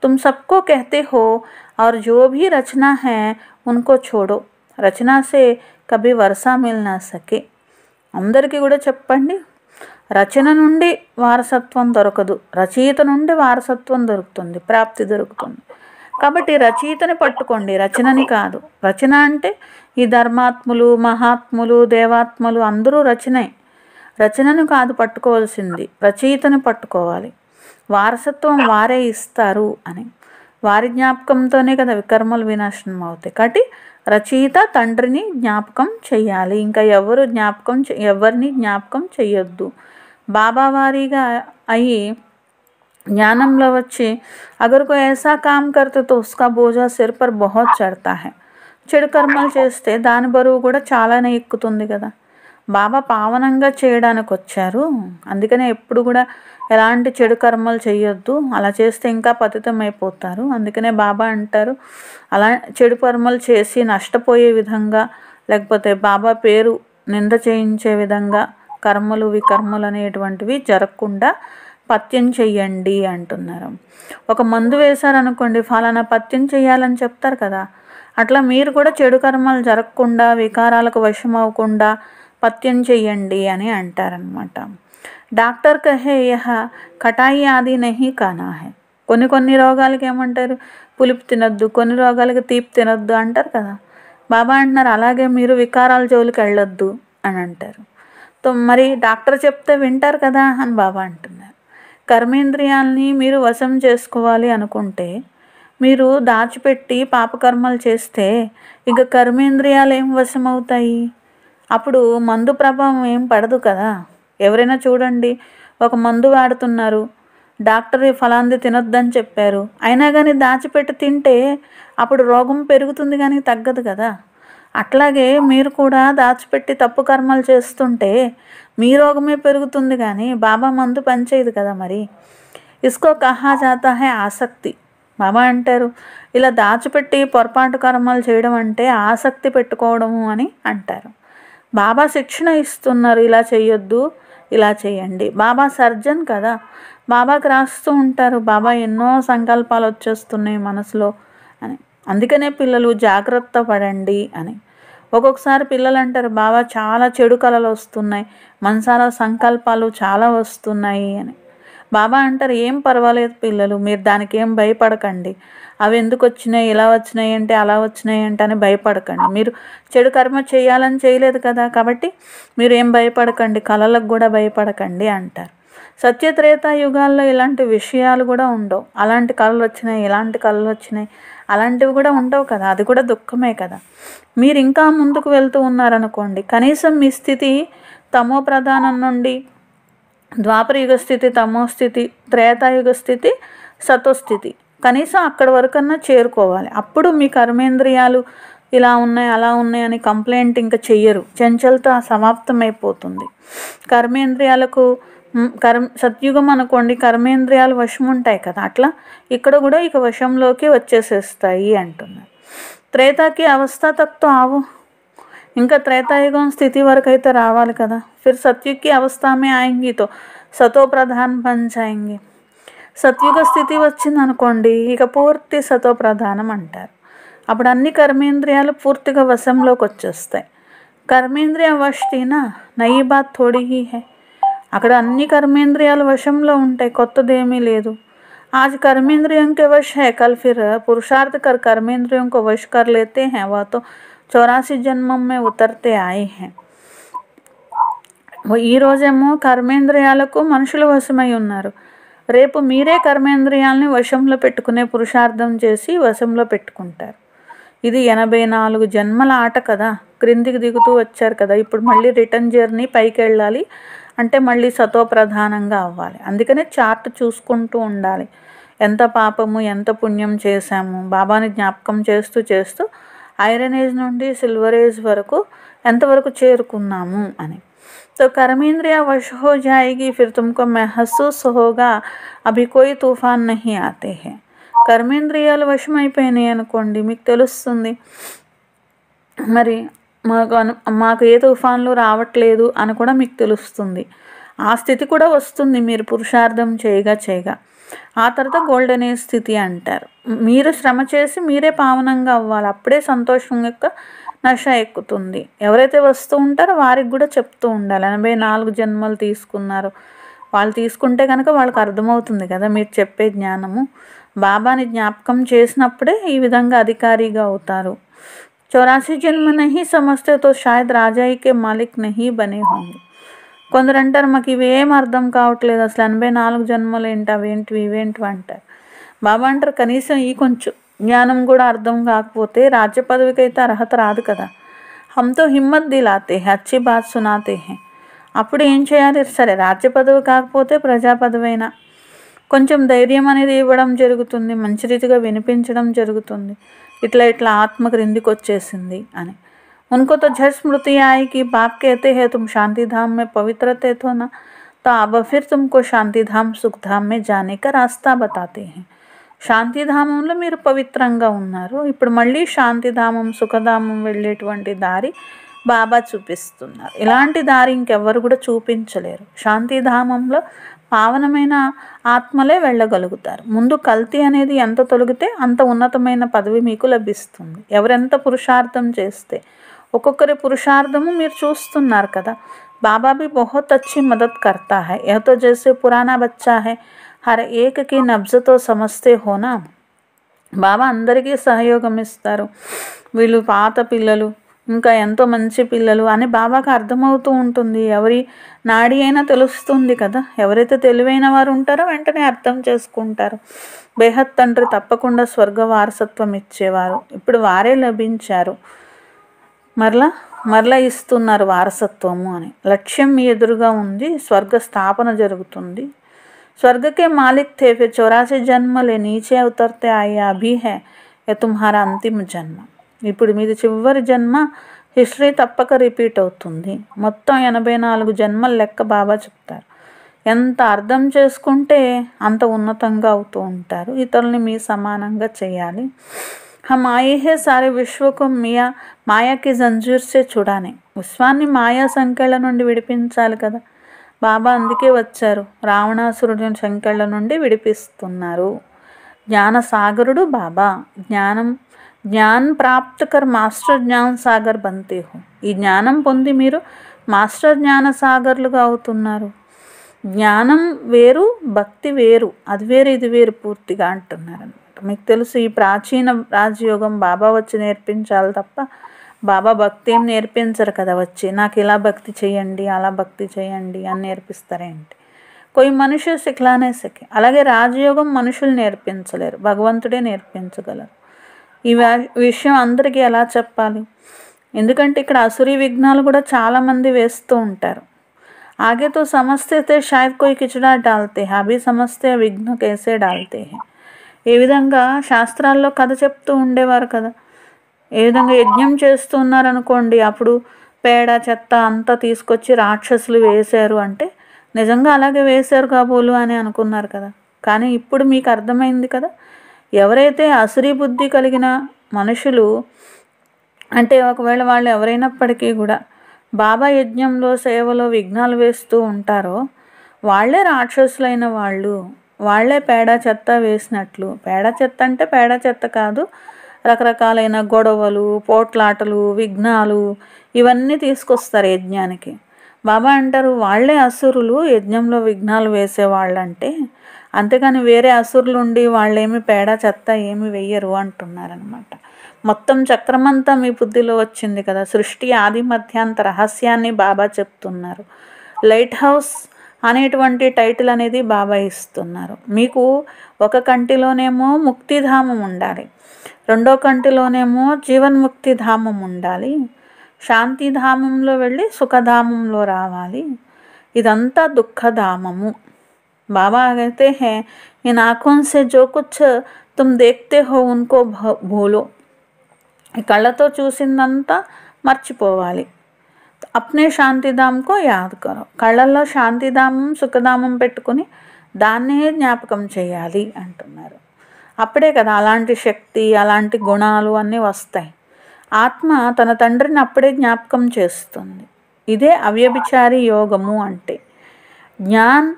तुम सबको कहते हो और जो भी रचना है उनको छोड़ो, రచన से कभी वर्षा मिल ना सके. అందరికీ కూడా చెప్పండి, రచన నుండి వారసత్వం దొరకదు, రచయిత నుండి వారసత్వం దొరుకుతుంది, ప్రాప్తి దొరుకుతుంది. కాబట్టి రచయితని పట్టుకోండి, రచనని కాదు. రచన అంటే ఈ ధర్మాత్ములు, మహాత్ములు, దేవాత్మలు అందరూ రచనే. రచనను కాదు పట్టుకోవాల్సింది, రచయితని పట్టుకోవాలి. వారసత్వం వారే ఇస్తారు అని. వారి జ్ఞాపకంతోనే కదా వికర్మలు వినాశనం అవుతాయి. కాబట్టి రచయిత తండ్రిని జ్ఞాపకం చెయ్యాలి, ఇంకా ఎవరిని జ్ఞాపకం చెయ్యొద్దు. బాబా వారీగా అయ్యి జ్ఞానంలో వచ్చి అగర్ కో ఐసా కామ్ కర్తే తో ఉస్కా బోజా సిర్ పర్ బహుత్ చడతా హై. చెడు కర్మలు చేస్తే దాని బరువు కూడా చాలానే ఎక్కుతుంది కదా. బాబా పావనంగా చేయడానికి వచ్చారు, అందుకనే ఎప్పుడు కూడా ఎలాంటి చెడు కర్మలు చేయొద్దు, అలా చేస్తే ఇంకా పతితం అయిపోతారు. అందుకనే బాబా అంటారు, అలా చెడు కర్మలు చేసి నష్టపోయే విధంగా, లేకపోతే బాబా పేరు నింద చేయించే విధంగా కర్మలు వికర్మలు అనేటువంటివి జరగకుండా పత్యం చెయ్యండి అంటున్నారు. ఒక మందు వేశారనుకోండి, ఫలానా పత్యం చేయాలని చెప్తారు కదా, అట్లా మీరు కూడా చెడు కర్మలు జరగకుండా, వికారాలకు వశం అవ్వకుండా పత్యం చెయ్యండి అని అంటారనమాట. డాక్టర్ కహే యహ కటాయి ఆది నహీ కానా హై. కొన్ని రోగాలకి ఏమంటారు, పులుపు తినద్దు, కొన్ని రోగాలకి తీపి తినద్దు అంటారు కదా. బాబా అంటున్నారు అలాగే మీరు వికారాల జోలికి వెళ్ళొద్దు అని అంటారు. మరి డాక్టర్ చెప్తే వింటారు కదా అని బాబా అంటున్నారు. కర్మేంద్రియాలని మీరు వశం చేసుకోవాలి అనుకుంటే, మీరు దాచిపెట్టి పాపకర్మలు చేస్తే ఇక కర్మేంద్రియాలు ఏం వశం అవుతాయి? అప్పుడు మందు ప్రభావం ఏం పడదు కదా. ఎవరైనా చూడండి, ఒక మందు వాడుతున్నారు, డాక్టర్ ఫలాంది తినొద్దని చెప్పారు, అయినా కానీ దాచిపెట్టి తింటే అప్పుడు రోగం పెరుగుతుంది కానీ తగ్గదు కదా. అట్లాగే మీరు కూడా దాచిపెట్టి తప్పు కర్మలు చేస్తుంటే మీ రోగమే పెరుగుతుంది కానీ బాబా మందు పనిచేయదు కదా. మరి ఇస్కో కహా జాతా హై ఆసక్తి. బాబా అంటారు ఇలా దాచిపెట్టి పొరపాటు కర్మలు చేయడం అంటే ఆసక్తి పెట్టుకోవడము అని అంటారు. బాబా శిక్షణ ఇస్తున్నారు, ఇలా చేయొద్దు, ఇలా చేయండి. బాబా సర్జన్ కదా, బాబాకి రాస్తూ ఉంటారు, బాబా ఎన్నో సంకల్పాలు వచ్చేస్తున్నాయి మనసులో అని. అందుకనే పిల్లలు జాగ్రత్త పడండి అని. ఒక్కొక్కసారి పిల్లలు అంటారు, బాబా చాలా చెడు కళలు వస్తున్నాయి, మనసారా సంకల్పాలు చాలా వస్తున్నాయి అని. బాబా అంటారు ఏం పర్వాలేదు పిల్లలు, మీరు దానికి ఏం భయపడకండి, అవి ఎందుకు వచ్చినాయి, ఇలా వచ్చినాయి అంటే అలా వచ్చినాయి అంటే అని భయపడకండి. మీరు చెడు కర్మ చేయాలని చేయలేదు కదా, కాబట్టి మీరు ఏం భయపడకండి, కళలకు కూడా భయపడకండి అంటారు. సత్యత్రేతా యుగాల్లో ఇలాంటి విషయాలు కూడా ఉండవు. అలాంటి కళలు వచ్చినాయి, ఇలాంటి కళలు వచ్చినాయి, అలాంటివి కూడా ఉండవు కదా. అది కూడా దుఃఖమే కదా. మీరు ఇంకా ముందుకు వెళ్తూ ఉన్నారనుకోండి, కనీసం మీ స్థితి తమో ప్రధానం నుండి ద్వాపరయుగ స్థితి తమో స్థితి, త్రేతాయుగ స్థితి సతోస్థితి, కనీసం అక్కడి వరకన్నా చేరుకోవాలి. అప్పుడు మీ కర్మేంద్రియాలు ఇలా ఉన్నాయి అలా ఉన్నాయి అని కంప్లైంట్ ఇంకా చెయ్యరు, చంచలత సమాప్తమైపోతుంది. కర్మేంద్రియాలకు సత్యుగం అనుకోండి, కర్మేంద్రియాలు వశం ఉంటాయి కదా, అట్లా ఇక్కడ కూడా ఇక వశంలోకి వచ్చేసేస్తాయి అంటున్నారు. త్రేతాకి అవస్థ తక్తో ఆవు, ఇంకా త్రేతాయుగం స్థితి వరకు అయితే రావాలి కదా. ఫిర్ సత్యుగ్కి అవస్థమే ఆయింగి తో సతో ప్రధాన్ బన్ జాయింగి. సత్యుగ స్థితి వచ్చింది అనుకోండి, ఇక పూర్తి సతో ప్రధానం అంటారు. అప్పుడు అన్ని కర్మేంద్రియాలు పూర్తిగా వశంలోకి వచ్చేస్తాయి. కర్మేంద్రియ వశీనా నయీ బాత్ థోడీ హీ హై. అక్కడ అన్ని కర్మేంద్రియాలు వశంలో ఉంటాయి, కొత్తదేమీ లేదు. आज कर्मेंद्रियों के वश है, कल फिर पुरुषार्थ कर कर्मेंद्रियों को वश कर लेते हैं, वह तो 84 जन्मों में उतरते आए हैं. ఈ రోజేమో కర్మేంద్రియాలకు మనుషులు వశమై ఉన్నారు, రేపు మీరే కర్మేంద్రియాలని వశంలో పెట్టుకునే పురుషార్థం చేసి వశంలో పెట్టుకుంటారు. ఇది 84 జన్మల ఆట కదా, క్రిందికి దిగుతూ వచ్చారు కదా. ఇప్పుడు మళ్ళీ రిటర్న్ జర్నీ పైకి వెళ్ళాలి అంటే మళ్ళీ సతో ప్రధానంగా అవ్వాలి. అందుకనే చార్ట్ చూసుకుంటూ ఉండాలి, ఎంత పాపము ఎంత పుణ్యం చేశాము, బాబాని జ్ఞాపకం చేస్తూ చేస్తూ ఐరన్ ఏజ్ నుండి సిల్వర్ ఏజ్ వరకు ఎంతవరకు చేరుకున్నాము అని. तो कर्मेंद्रिया वश हो जाएगी, फिर तुमको महसूस होगा अभी कोई तूफान नहीं आते हैं. కర్మేంద్రియాలు వశమైపోయినాయి అనుకోండి, మీకు తెలుస్తుంది మరి మాకు ఏ తుఫాన్లు రావట్లేదు అని కూడా మీకు తెలుస్తుంది. ఆ స్థితి కూడా వస్తుంది మీరు పురుషార్థం చేయగా. ఆ తర్వాత గోల్డెన్ ఏజ్ స్థితి అంటారు. మీరు శ్రమ చేసి మీరే పావనంగా అవ్వాలి, అప్పుడే సంతోషం యొక్క నశ ఎక్కుతుంది. ఎవరైతే వస్తూ ఉంటారో వారికి కూడా చెప్తూ ఉండాలి. 84 జన్మలు తీసుకున్నారు, వాళ్ళు తీసుకుంటే కనుక వాళ్ళకి అర్థమవుతుంది కదా మీరు చెప్పే జ్ఞానము. బాబాని జ్ఞాపకం చేసినప్పుడే ఈ విధంగా అధికారిగా అవుతారు. 84 జన్మ నహీ సమస్తే తో షాయద్ రాజాయికే మాలిక్ నహీ బనే హోంగే. కొందరు అంటారు మాకు ఇవేం అర్థం కావట్లేదు, అసలు 84 జన్మలు ఏంటి, అవేంటివి ఇవేంటివి అంటారు. బాబా అంటారు కనీసం ఈ కొంచెం జ్ఞానం కూడా అర్థం కాకపోతే రాజ్య పదవికి అయితే అర్హత రాదు కదా. హమ్తో హిమ్మత్ దిలాతే హై, అచ్చి బాత్ సునాతే హై. అప్పుడు ఏం చేయాలి, సరే రాజ్య పదవి కాకపోతే ప్రజా పదవైనా కొంచెం ధైర్యం అనేది ఇవ్వడం జరుగుతుంది, మంచి రీతిగా వినిపించడం జరుగుతుంది. ఇట్లా ఆత్మ క్రిందికి వచ్చేసింది అని. उनको तो झट स्मृति आई कि बाप कहते हैं तुम शांति धाम में पवित्र थे तो ना, तो अब फिर तुमको शांति धाम सुख धाम में जाने का रास्ता बताते हैं. శాంతిధామంలో మీరు పవిత్రంగా ఉన్నారు, ఇప్పుడు మళ్ళీ శాంతిధామం సుఖధామం వెళ్ళేటువంటి దారి బాబా చూపిస్తున్నారు. ఇలాంటి దారి ఇంకెవ్వరు కూడా చూపించలేరు. శాంతిధామంలో పావనమైన ఆత్మలే వెళ్ళగలుగుతారు. ముందు కల్తీ అనేది ఎంత తొలగితే అంత ఉన్నతమైన పదవి మీకు లభిస్తుంది. ఎవరెంత పురుషార్థం చేస్తే. ఒక్కొక్కరి పురుషార్థము మీరు చూస్తున్నారు కదా. బాబా भी बहुत अच्छी मदद करता है. यह तो जैसे पुराना बच्चा है, हर एक की नब्ज तो समझते हो ना. బాబా అందరికీ సహయోగం ఇస్తారు. వీళ్ళు పాత పిల్లలు, ఇంకా ఎంతో మంచి పిల్లలు అని బాబాకు అర్థమవుతూ ఉంటుంది. ఎవరి నాడి అయినా తెలుస్తుంది కదా. ఎవరైతే తెలివైన వారు ఉంటారో వెంటనే అర్థం చేసుకుంటారు. బేహత్ తండ్రి తప్పకుండా స్వర్గ వారసత్వం ఇచ్చేవారు, ఇప్పుడు వారే లభించారు, మరలా ఇస్తున్నారు వారసత్వము అని. లక్ష్యం మీ ఎదురుగా ఉంది, స్వర్గ స్థాపన జరుగుతుంది. स्वर्ग के मालिक थे, फिर 84 जन्म ले नीचे उतरते आए, अभी है ये तुम्हारा अंतिम जन्म. ఇప్పుడు మీది చివరి జన్మ. హిస్టరీ తప్పక రిపీట్ అవుతుంది. మొత్తం 84 జన్మల లెక్క బాబా చెప్తారు. ఎంత అర్థం చేసుకుంటే అంత ఉన్నతంగా అవుతూ ఉంటారు. ఇతరుల్ని మీ సమానంగా చేయాలి. हम आए हैं सारे विश्व को మాయా కి జంజీర్ సే చుడానే. విశ్వాన్ని మాయా సంఖ్యల నుండి విడిపించాలి కదా. బాబా అందుకే వచ్చారు, రావణాసురుడి సంఖ్యల నుండి విడిపిస్తున్నారు. జ్ఞానసాగరుడు బాబా. జ్ఞాన్ ప్రాప్తకర్ మాస్టర్ జ్ఞాన సాగర్ బంతే హో. ఈ జ్ఞానం పొంది మీరు మాస్టర్ జ్ఞాన సాగర్లుగా అవుతున్నారు. జ్ఞానం వేరు, భక్తి వేరు, అది వేరు ఇది వేరు పూర్తిగా అంటున్నారు అనమాట. మీకు తెలుసు ఈ ప్రాచీన రాజయోగం బాబా వచ్చి నేర్పించాలి తప్ప బాబా భక్తి ఏం నేర్పించరు కదా. వచ్చి నాకు ఇలా భక్తి చేయండి అలా భక్తి చేయండి అని నేర్పిస్తారేంటి. కొయి మనుషులు సిఖలానే సకే. అలాగే రాజయోగం మనుషులు నేర్పించలేరు, భగవంతుడే నేర్పించగలరు. ఈ విషయం అందరికీ ఎలా చెప్పాలి, ఎందుకంటే ఇక్కడ అసురీ విఘ్నాలు కూడా చాలామంది వేస్తూ ఉంటారు. ఆగే తో సమస్తే తే షాయద్ కోయి కిచడా డాల్తే హై, అభి సమస్తే విఘ్న కేసే డాల్తే హై. ఏ విధంగా శాస్త్రాల్లో కథ చెప్తూ ఉండేవారు కదా. ఏ విధంగా యజ్ఞం చేస్తున్నారనుకోండి, అప్పుడు పేడ చెత్త అంతా తీసుకొచ్చి రాక్షసులు వేశారు అంటే నిజంగా అలాగే వేశారు కాబోలు అని అనుకున్నారు కదా. కానీ ఇప్పుడు మీకు అర్థమైంది కదా, ఎవరైతే అసురీ బుద్ధి కలిగిన మనుషులు అంటే ఒకవేళ వాళ్ళు ఎవరైనప్పటికీ కూడా బాబా యజ్ఞంలో సేవలో విఘ్నాలు వేస్తూ ఉంటారో వాళ్ళే రాక్షసులైన వాళ్ళు, వాళ్ళే పేడ చెత్త వేసినట్లు. పేడ చెత్త అంటే పేడ చెత్త కాదు, రకరకాలైన గొడవలు, పోట్లాటలు, విఘ్నాలు ఇవన్నీ తీసుకొస్తారు యజ్ఞానికి. బాబా అంటారు వాళ్ళే అసురులు యజ్ఞంలో విఘ్నాలు వేసేవాళ్ళంటే, అంతేకాని వేరే అసురులు ఉండి వాళ్ళేమి పేడ చెత్త ఏమి వెయ్యరు అంటున్నారనమాట. మొత్తం చక్రమంతా మీ బుద్ధిలో వచ్చింది కదా. సృష్టి ఆది మధ్యాంత రహస్యాన్ని బాబా చెప్తున్నారు. లైట్ హౌస్ అనేటువంటి టైటిల్ అనేది బాబా ఇస్తున్నారు. మీకు ఒక కంటిలోనేమో ముక్తిధామం ఉండాలి, రెండో కంటిలోనేమో జీవన్ముక్తి ధామం ఉండాలి, శాంతిధామంలో వెళ్ళి సుఖధామంలో రావాలి. ఇదంతా దుఃఖధామము. బాబా कहते हैं इन आँखों से जो कुछ तुम देखते हो उनको भूलो. ఈ కళ్ళతో చూసిందంతా మర్చిపోవాలి. అప్నే శాంతిధామ్కో యాద్ కరో, కళ్ళల్లో శాంతిధామం సుఖధామం పెట్టుకుని దాన్నే జ్ఞాపకం చేయాలి అంటున్నారు. అప్పుడే కదా అలాంటి శక్తి అలాంటి గుణాలు అన్నీ వస్తాయి. ఆత్మ తన తండ్రిని అప్పుడే జ్ఞాపకం చేస్తుంది. ఇదే అవ్యభిచారి యోగము అంటే. జ్ఞాన్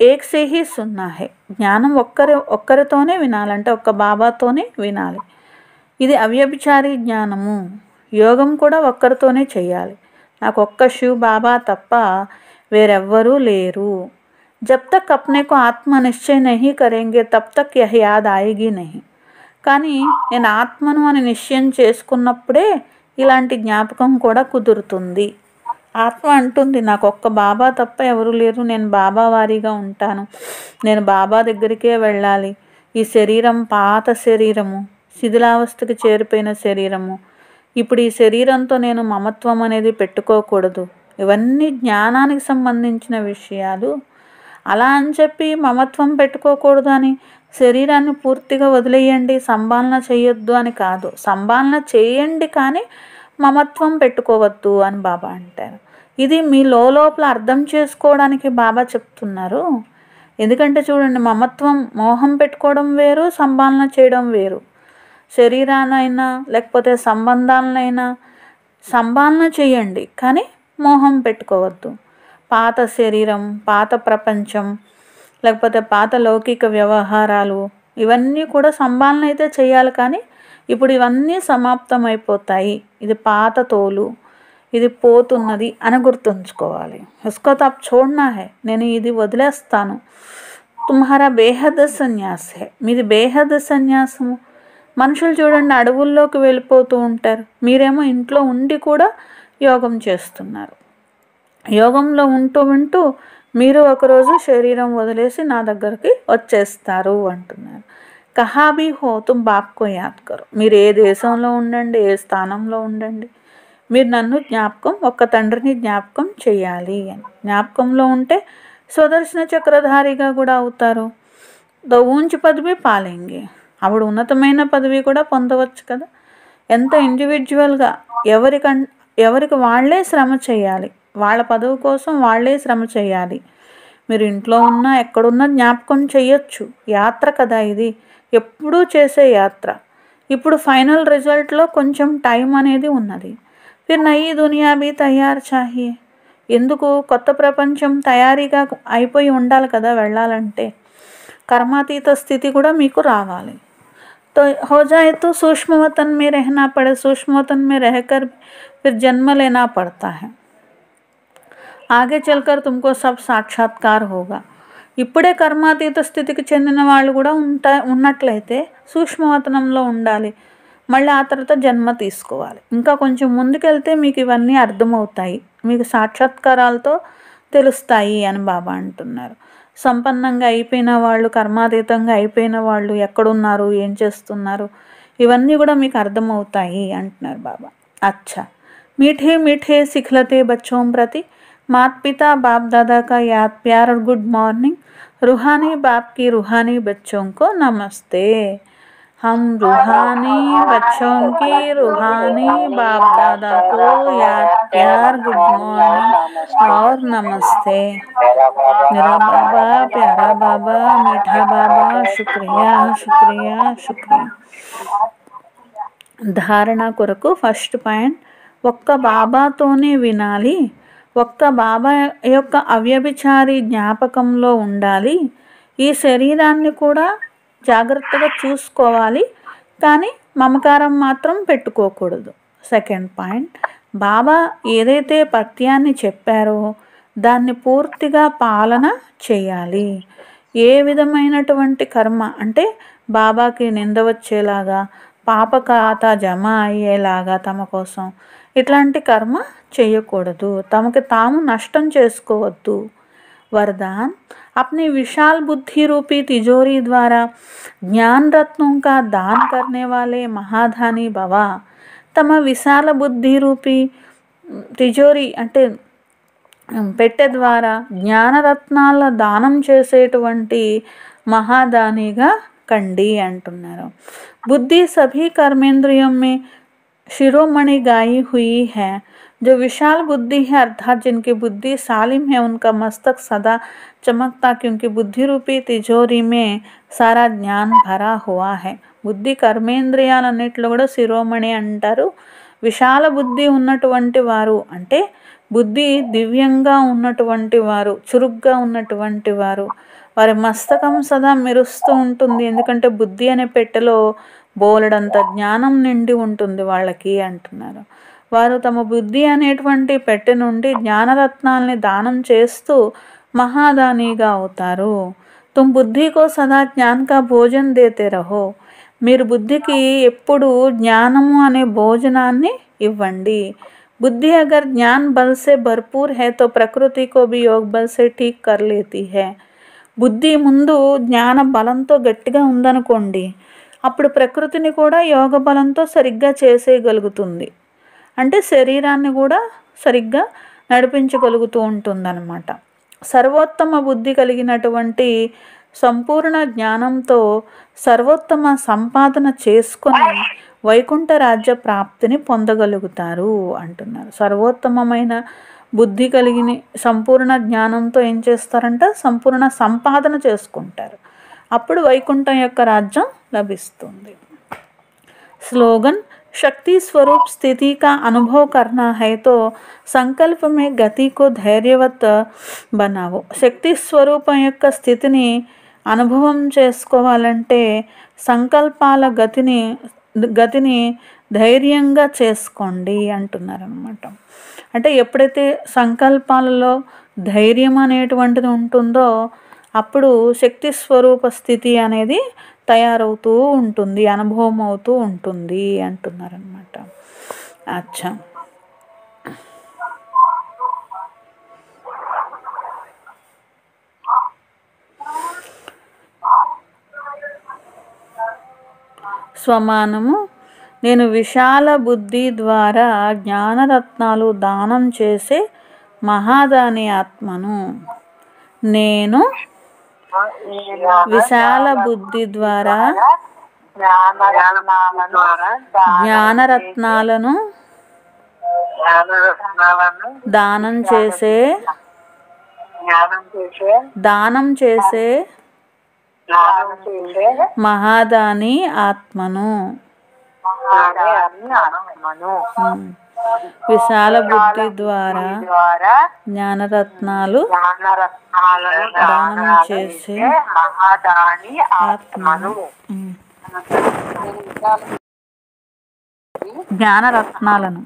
ఏక్ సే హీ సున్నా హే, జ్ఞానం ఒక్కరితోనే వినాలంటే ఒక్క బాబాతోనే వినాలి. ఇది అవ్యభిచారి జ్ఞానము. యోగం కూడా ఒక్కరితోనే చేయాలి. నాకు ఒక్క శివ్ బాబా తప్ప వేరెవ్వరూ లేరు. జబ్ తక్ అప్నే కో ఆత్మ నిశ్చయ నహీ కరేంగే తబ్ తక్ యహ్ యాద్ ఆయేగి నహీ. కానీ నేను ఆత్మను అని నిశ్చయం చేసుకున్నప్పుడే ఇలాంటి జ్ఞాపకం కూడా కుదురుతుంది. ఆత్మ అంటుంది నాకు ఒక్క బాబా తప్ప ఎవరు లేరు, నేను బాబా వారీగా ఉంటాను, నేను బాబా దగ్గరికే వెళ్ళాలి. ఈ శరీరం పాత శరీరము, శిథిలావస్థకి చేరిపోయిన శరీరము. ఇప్పుడు ఈ శరీరంతో నేను మమత్వం అనేది పెట్టుకోకూడదు. ఇవన్నీ జ్ఞానానికి సంబంధించిన విషయాలు. అలా అని చెప్పి మమత్వం పెట్టుకోకూడదు అని శరీరాన్ని పూర్తిగా వదిలేయండి, సంభాలన చేయొద్దు అని కాదు. సంభాలన చేయండి కానీ మమత్వం పెట్టుకోవద్దు అని బాబా అంటారు. ఇది మీ లోపల అర్థం చేసుకోవడానికి బాబా చెప్తున్నారు. ఎందుకంటే చూడండి, మమత్వం మోహం పెట్టుకోవడం వేరు, సంభాలన చేయడం వేరు. శరీరానైనా లేకపోతే సంబంధాలనైనా సంభాలన చేయండి కానీ మోహం పెట్టుకోవద్దు. పాత శరీరం, పాత ప్రపంచం, లేకపోతే పాత లౌకిక వ్యవహారాలు ఇవన్నీ కూడా సంభాలన అయితే చేయాలి కానీ ఇప్పుడు ఇవన్నీ సమాప్తం అయిపోతాయి. ఇది పాత తోలు, ఇది పోతున్నది అని గుర్తుంచుకోవాలి. ఉస్కో తో అబ్ ఛోడ్నా హై, నేను ఇది వదిలేస్తాను. తుమ్హారా బేహద్ సన్యాస్ హై, మీది బేహద్ సన్యాసము. మనుషులు చూడండి అడవుల్లోకి వెళ్ళిపోతూ ఉంటారు, మీరేమో ఇంట్లో ఉండి కూడా యోగం చేస్తున్నారు. యోగంలో ఉంటూ మీరు ఒకరోజు శరీరం వదిలేసి నా దగ్గరికి వచ్చేస్తారు అంటున్నారు. కహాబీ హో తుమ్ బాప్కో యాద్ కరో, మీరు ఏ దేశంలో ఉండండి, ఏ స్థానంలో ఉండండి, మీరు నన్ను జ్ఞాపకం, ఒక్క తండ్రిని జ్ఞాపకం చేయాలి అని. జ్ఞాపకంలో ఉంటే స్వదర్శన చక్రధారిగా కూడా అవుతారు. ఊంచి పదవి పాలేంగే, అప్పుడు ఉన్నతమైన పదవి కూడా పొందవచ్చు కదా. ఎంత ఇండివిజువల్గా ఎవరికి వాళ్ళే శ్రమ చేయాలి, వాళ్ళ పదవి కోసం వాళ్ళే శ్రమ చేయాలి. మీరు ఇంట్లో ఉన్నా ఎక్కడున్నా జ్ఞాపకం చేయొచ్చు. యాత్ర కదా ఇది, ఎప్పుడూ చేసే యాత్ర. ఇప్పుడు ఫైనల్ రిజల్ట్లో కొంచెం టైం అనేది ఉన్నది. ఫిర్ నయీ దునియా భీ తయారు చాహియే, ఎందుకు కొత్త ప్రపంచం తయారీగా అయిపోయి ఉండాలి కదా వెళ్ళాలంటే. కర్మాతీత స్థితి కూడా మీకు రావాలి. तो हो जाए तो सूक्ष्म वतन में रहना पड़े, सूक्ष्म वतन में रहकर फिर जन्म लेना पड़ता है, आगे चलकर तुमको सब साक्षात्कार होगा. ఇప్పుడే కర్మాతీత స్థితికి చెందిన వాళ్ళు కూడా ఉన్నట్లయితే సూక్ష్మవతనంలో ఉండాలి, మళ్ళీ ఆ తర్వాత జన్మ తీసుకోవాలి. ఇంకా కొంచెం ముందుకెళ్తే మీకు ఇవన్నీ అర్థమవుతాయి, మీకు సాక్షాత్కారాలతో తెలుస్తాయి అని బాబా అంటున్నారు. సంపన్నంగా అయిపోయిన వాళ్ళు, కర్మాతీతంగా అయిపోయిన వాళ్ళు ఎక్కడున్నారు, ఏం చేస్తున్నారు, ఇవన్నీ కూడా మీకు అర్థమవుతాయి అంటున్నారు బాబా. అచ్చా, మీఠే మీఠే సిఖలతే బచ్చోం ప్రతి మాత పితా బాప్ దాదా కా యాద్ ప్యార్ और गुड मॉर्निंग, रूहानी बाप की रूहानी बच्चों को नमस्ते. हम रूहानी बच्चों की रूहानी बाप दादा को याद प्यार, गुड मॉर्निंग और नमस्ते. मेरा बाबा, प्यारा बाबा, मीठा बाबा, शुक्रिया शुक्रिया शुक्रिया. ధారణ కొరకు ఫస్ట్ పాయింట్, ఒక్క బాబాతోనే వినాలి, ఒక్క బాబా యొక్క అవ్యభిచారి జ్ఞాపకంలో ఉండాలి, ఈ శరీరాన్ని కూడా జాగ్రత్తగా చూసుకోవాలి కానీ మమకారం మాత్రం పెట్టుకోకూడదు. సెకండ్ పాయింట్, బాబా ఏదైతే పత్యాన్ని చెప్పారో దాన్ని పూర్తిగా పాలన చేయాలి. ఏ విధమైనటువంటి కర్మ అంటే బాబాకి నింద వచ్చేలాగా, పాప ఖాతా జమ అయ్యేలాగా తమ కోసం ఇట్లాంటి కర్మ చేయకూడదు, తమకి తాము నష్టం చేసుకోవద్దు. वरदान, अपनी विशाल बुद्धि रूपी तिजोरी द्वारा ज्ञान रत्नों का दान करने वाले महाधानी भवा. తమ విశాల బుద్ధి రూపీ తిజోరి అంటే పెట్టె ద్వారా జ్ఞానరత్నాల దానం చేసేటువంటి మహాదానిగా కండి అంటున్నారు. బుద్ధి సభీ కర్మేంద్రియం మే शिरोमणि गाई हुई है। जो विशाल बुद्धि है अर्थात जिनकी बुद्धि सालिम है, उनका मस्तक सदा चमकता, क्योंकि बुद्धि रूपी तिजोरी में सारा జ్ఞాన్ భరా హువా హై. బుద్ధి కర్మేంద్రియాలన్నిట్లో కూడా శిరోమణి అంటారు. విశాల బుద్ధి ఉన్నటువంటి వారు అంటే బుద్ధి దివ్యంగా ఉన్నటువంటి వారు, చురుగ్గా ఉన్నటువంటి వారు, వారి మస్తకం సదా మెరుస్తూ ఉంటుంది. ఎందుకంటే బుద్ధి అనే పెట్టెలో బోలెడంత జ్ఞానం నిండి ఉంటుంది వాళ్ళకి అంటున్నారు. వారు తమ బుద్ధి అనేటువంటి పెట్టె నుండి జ్ఞానరత్నాల్ని దానం చేస్తూ మహాదానిగా అవుతారు. తుమ్ బుద్ధికో సదా జ్ఞాన్ కా భోజన్ దేతే రహో. మీరు బుద్ధికి ఎప్పుడు జ్ఞానము అనే భోజనాన్ని ఇవ్వండి. बुद्धि अगर ज्ञान बल से भरपूर है तो प्रकृति को भी योग बल से ठीक कर लेती है. బుద్ధి ముందు జ్ఞాన బలంతో గట్టిగా ఉందనుకోండి, అప్పుడు ప్రకృతిని కూడా యోగ బలంతో సరిగ్గా చేసేయగలుగుతుంది. అంటే శరీరాన్ని కూడా సరిగ్గా నడిపించగలుగుతూ ఉంటుందన్నమాట. సర్వోత్తమ బుద్ధి కలిగినటువంటి సంపూర్ణ జ్ఞానంతో సర్వోత్తమ సంపాదన చేసుకొని వైకుంఠ రాజ్య ప్రాప్తిని పొందగలుగుతారు అంటున్నారు. సర్వోత్తమమైన బుద్ధి కలిగిన సంపూర్ణ జ్ఞానంతో ఏం చేస్తారంట, సంపూర్ణ సంపాదన చేసుకుంటారు. అప్పుడు వైకుంఠం యొక్క రాజ్యం లభిస్తుంది. స్లోగన్ शक्ति स्वरूप स्थिति का अनुभव करना है तो संकल्प में गति को धैर्यवत बनाओ. శక్తి స్వరూపం యొక్క స్థితిని అనుభవం చేసుకోవాలంటే సంకల్పాల గతిని ధైర్యంగా చేసుకోండి అంటున్నారనమాట. అంటే ఎప్పుడైతే సంకల్పాలలో ధైర్యం అనేటువంటిది ఉంటుందో అప్పుడు శక్తి స్వరూప స్థితి అనేది తయారవుతూ ఉంటుంది, అనుభవం అవుతూ ఉంటుంది అంటున్నారనమాట. అచ్చా, స్వమానము. నేను విశాల బుద్ధి ద్వారా జ్ఞానరత్నాలు దానం చేసే మహాదాని ఆత్మను. నేను విశాల బుద్ధి ద్వారా జ్ఞానరత్నాలను దానం చేసే మహాదాని ఆత్మను. విశాల బుద్ధి ద్వారా జ్ఞానరత్నాలు దానం చేసే ఆత్మను. జ్ఞానరత్నాలను